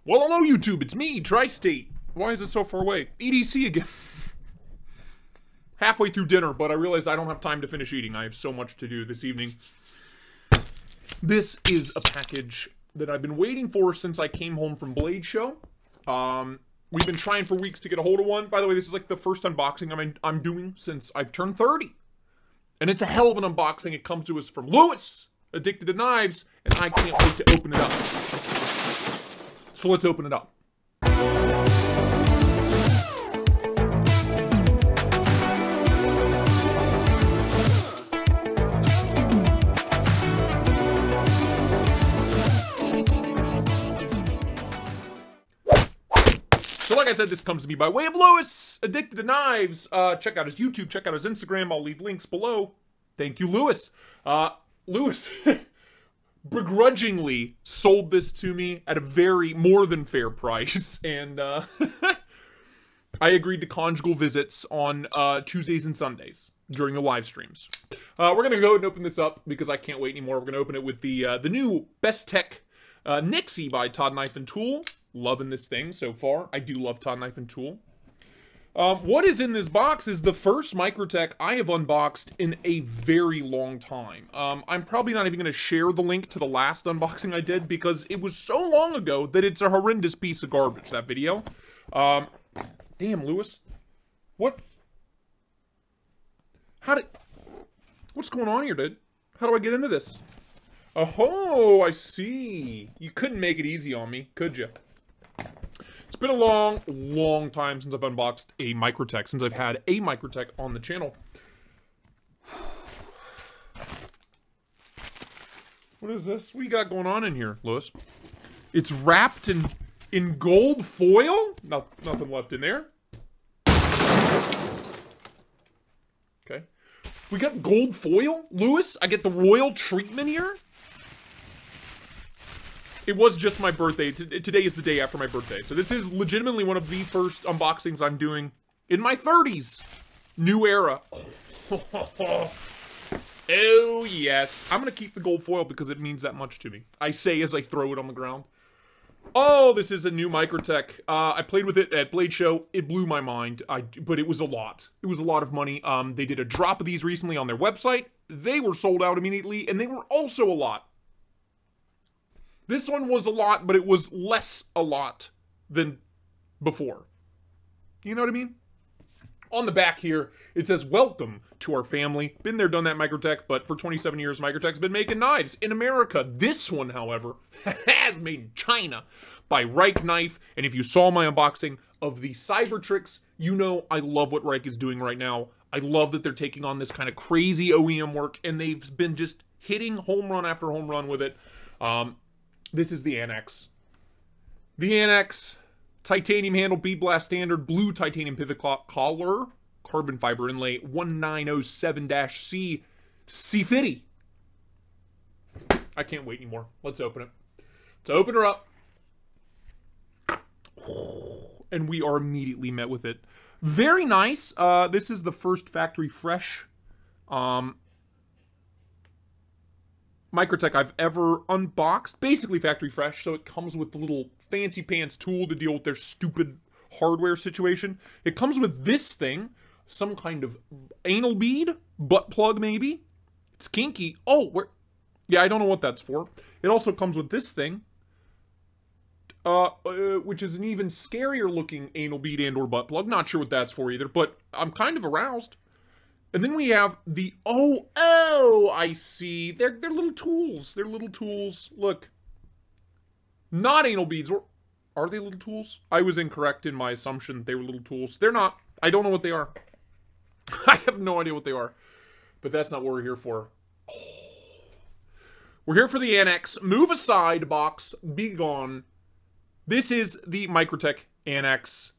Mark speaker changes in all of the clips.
Speaker 1: Well, hello, YouTube. It's me, Tri-State. Why is it so far away? EDC again. Halfway through dinner, but I realize I don't have time to finish eating. I have so much to do this evening. This is a package that I've been waiting for since I came home from Blade Show. We've been trying for weeks to get a hold of one. By the way, this is like the first unboxing I'm doing since I've turned 30. And it's a hell of an unboxing. It comes to us from Lewis, Addicted to Knives, and I can't wait to open it up. So let's open it up. So like I said, this comes to me by way of Lewis, Addicted to Knives. Check out his YouTube, check out his Instagram. I'll leave links below. Thank you, Lewis. Lewis begrudgingly sold this to me at a very more than fair price. And I agreed to conjugal visits on Tuesdays and Sundays during the live streams. We're going to go ahead and open this up because I can't wait anymore. We're going to open it with the new Best Tech Nixie by Todd Knife and Tool. Loving this thing so far. I do love Todd Knife and Tool. What is in this box is the first Microtech I have unboxed in a very long time. I'm probably not even going to share the link to the last unboxing I did because it was so long ago that it's a horrendous piece of garbage, that video. Damn, Lewis. What? What's going on here, dude? How do I get into this? Oh, I see. You couldn't make it easy on me, could you? It's been a long, long time since I've unboxed a Microtech, since I've had a Microtech on the channel. What is this? What you got going on in here, Lewis? It's wrapped in gold foil? Nothing left in there. Okay. We got gold foil, Lewis? I get the royal treatment here? It was just my birthday. Today is the day after my birthday. So this is legitimately one of the first unboxings I'm doing in my 30s. New era. Oh, yes. I'm going to keep the gold foil because it means that much to me. I say as I throw it on the ground. Oh, this is a new Microtech. I played with it at Blade Show. It blew my mind, but it was a lot. It was a lot of money. They did a drop of these recently on their website. They were sold out immediately, and they were also a lot. This one was a lot, but it was less a lot than before. You know what I mean? On the back here, it says, "Welcome to our family." Been there, done that, Microtech, but for 27 years, Microtech's been making knives in America. This one, however, is made in China by Rike Knife. And if you saw my unboxing of the Cybertrix, you know I love what Rike is doing right now. I love that they're taking on this kind of crazy OEM work, and they've been just hitting home run after home run with it. This is the Anax. The Anax, titanium handle, bead blast standard, blue titanium pivot collar, carbon fiber inlay, 1907-C C50. I can't wait anymore. Let's open it. Let's open her up. And we are immediately met with it. Very nice. This is the first factory fresh Microtech I've ever unboxed. Basically factory fresh, so it comes with the little fancy pants tool to deal with their stupid hardware situation. It comes with this thing, some kind of anal bead, butt plug maybe. It's kinky. Oh, yeah, I don't know what that's for. It also comes with this thing, which is an even scarier looking anal bead and or butt plug. Not sure what that's for either, but I'm kind of aroused. And then we have the, oh, I see. They're little tools. They're little tools. Look. Not anal beads. Or are they little tools? I was incorrect in my assumption that they were little tools. They're not. I don't know what they are. I have no idea what they are. But that's not what we're here for. Oh. We're here for the Anax. Move aside, box. Be gone. This is the Microtech Anax.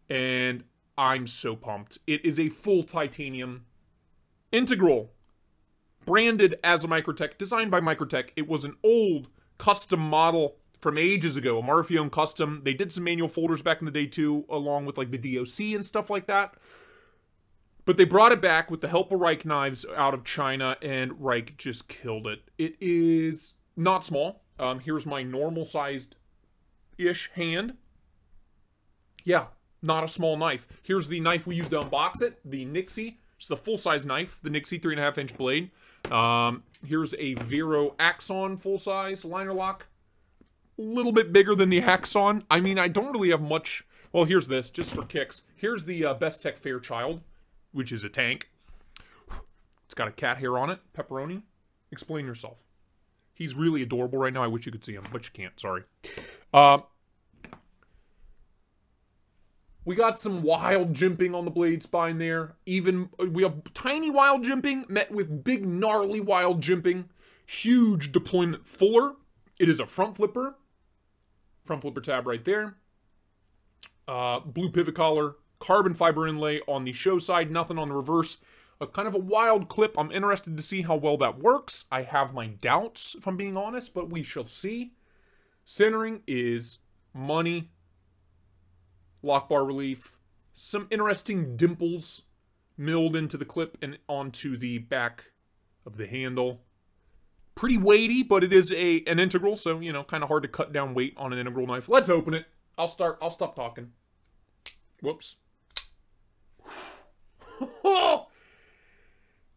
Speaker 1: And I'm so pumped. It is a full titanium integral, branded as a Microtech, designed by Microtech. It was an old custom model from ages ago, a Marfione custom. They did some manual folders back in the day too, along with like the DOC and stuff like that. But they brought it back with the help of Rike Knives out of China, and Rike just killed it. It is not small. Here's my normal sized ish hand. Yeah, not a small knife. Here's the knife we used to unbox it, the Nixie. It's the full-size knife, the Nixie 3.5-inch blade. Here's a Vero Axon full-size liner lock. A little bit bigger than the Axon. I mean, I don't really have much. Well, here's this, just for kicks. Here's the Best Tech Fairchild, which is a tank. It's got a cat hair on it. Pepperoni. Explain yourself. He's really adorable right now. I wish you could see him, but you can't. Sorry. We got some wild jimping on the blade spine there. Even, we have tiny wild jimping met with big gnarly wild jimping. Huge deployment fuller. It is a front flipper. Front flipper tab right there. Blue pivot collar. Carbon fiber inlay on the show side. Nothing on the reverse. Kind of a wild clip. I'm interested to see how well that works. I have my doubts, if I'm being honest, but we shall see. Centering is money. Lock bar relief. Some interesting dimples milled into the clip and onto the back of the handle. Pretty weighty, but it is an integral, so, you know, kind of hard to cut down weight on an integral knife. Let's open it. I'll stop talking. Whoops.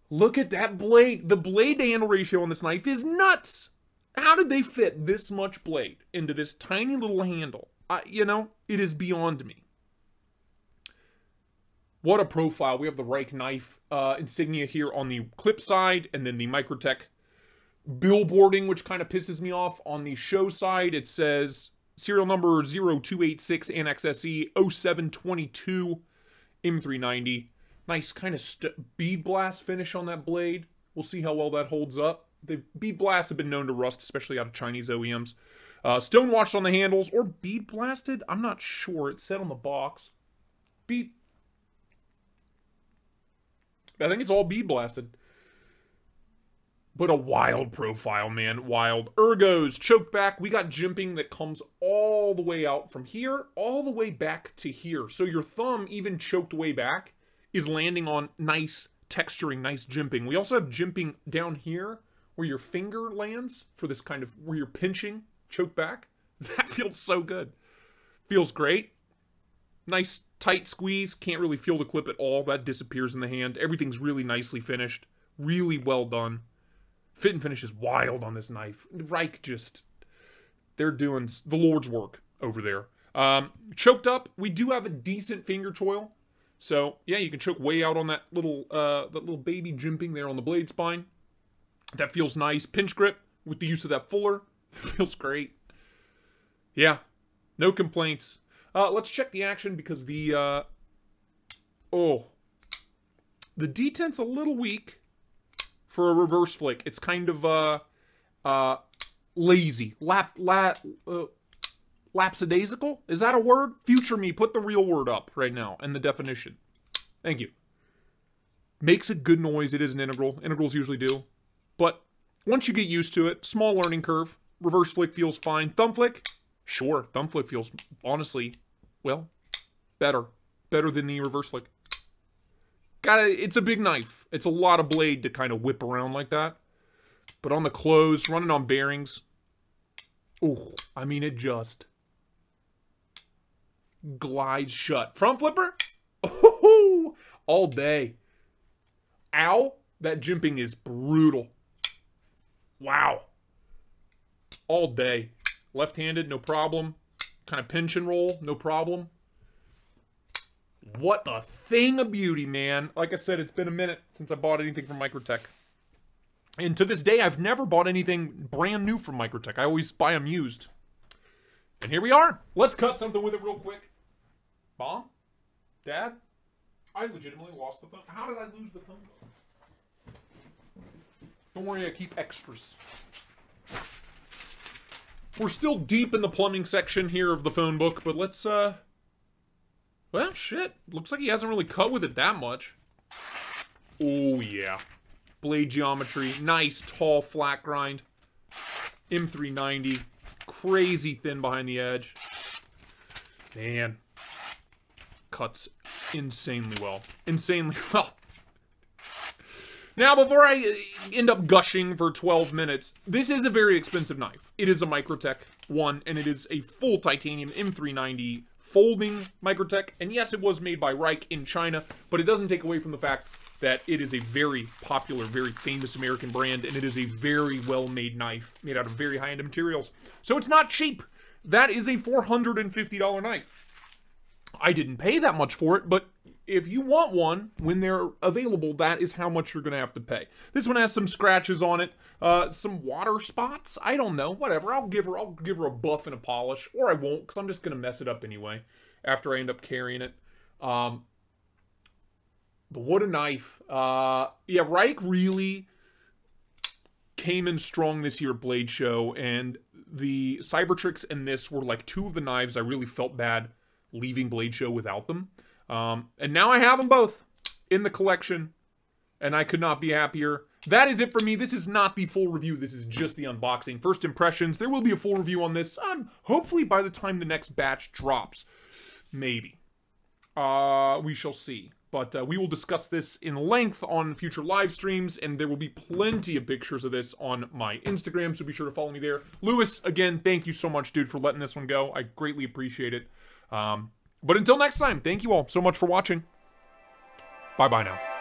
Speaker 1: Look at that blade. The blade to handle ratio on this knife is nuts. How did they fit this much blade into this tiny little handle? You know, it is beyond me. What a profile. We have the Rike Knife insignia here on the clip side, and then the Microtech billboarding, which kind of pisses me off. On the show side, it says serial number 0286 Anax SE 0722 M390. Nice kind of bead blast finish on that blade. We'll see how well that holds up. The bead blasts have been known to rust, especially out of Chinese OEMs. Stonewashed on the handles, or bead blasted? I'm not sure. It said on the box. I think it's all bead blasted. But a wild profile, man. Wild. Ergos, choke back. We got jimping that comes all the way out from here, all the way back to here. So your thumb, even choked way back, is landing on nice texturing, nice jimping. We also have jimping down here where your finger lands for this kind of, where you're pinching, choke back. That feels so good. Feels great. Nice tight squeeze. Can't really feel the clip at all. That disappears in the hand. Everything's really nicely finished. Really well done. Fit and finish is wild on this knife. Rike just, they're doing the Lord's work over there. Choked up. We do have a decent finger choil. So, yeah, you can choke way out on that little baby jimping there on the blade spine. That feels nice. Pinch grip with the use of that fuller. Feels great. Yeah, no complaints. Let's check the action because the detent's a little weak for a reverse flick. It's kind of, lazy. Lapsadaisical? Is that a word? Future me, put the real word up right now and the definition. Thank you. Makes a good noise. It is an integral. Integrals usually do. But once you get used to it, small learning curve. Reverse flick feels fine. Thumb flick? Sure. Thumb flick feels, honestly, well, better. Better than the reverse flick. It's a big knife. It's a lot of blade to kind of whip around like that. But on the close, running on bearings, ooh, I mean, it just glides shut. Front flipper? Oh, all day. Ow, that jimping is brutal. Wow. All day. Left-handed, no problem. Kind of pinch and roll, no problem. What a thing of beauty, man. Like I said, it's been a minute since I bought anything from Microtech. And to this day, I've never bought anything brand new from Microtech. I always buy them used. And here we are. Let's cut something with it real quick. Mom? Dad? I legitimately lost the phone. How did I lose the phone? Don't worry, I keep extras. We're still deep in the plumbing section here of the phone book, but let's, well, shit. Looks like he hasn't really cut with it that much. Oh, yeah. Blade geometry. Nice, tall, flat grind. M390. Crazy thin behind the edge. Man. Cuts insanely well. Insanely well. Now, before I end up gushing for 12 minutes, this is a very expensive knife. It is a Microtech. one, and it is a full titanium M390 folding Microtech. And yes, it was made by Rike in China, but it doesn't take away from the fact that it is a very popular, very famous American brand, and it is a very well-made knife made out of very high-end materials. So it's not cheap. That is a $450 knife. I didn't pay that much for it, but if you want one, when they're available, that is how much you're going to have to pay. This one has some scratches on it, some water spots. I don't know, whatever. I'll give her a buff and a polish, or I won't, because I'm just going to mess it up anyway after I end up carrying it. But what a knife. Yeah, Rike really came in strong this year at Blade Show, and the Cybertrix and this were like two of the knives I really felt bad leaving Blade Show without them. And now I have them both in the collection, and I could not be happier. That is it for me. This is not the full review. This is just the unboxing. First impressions. There will be a full review on this, hopefully by the time the next batch drops. Maybe. We shall see. But we will discuss this in length on future live streams, and there will be plenty of pictures of this on my Instagram, so be sure to follow me there. Lewis, again, thank you so much, dude, for letting this one go. I greatly appreciate it. But until next time, thank you all so much for watching. Bye-bye now.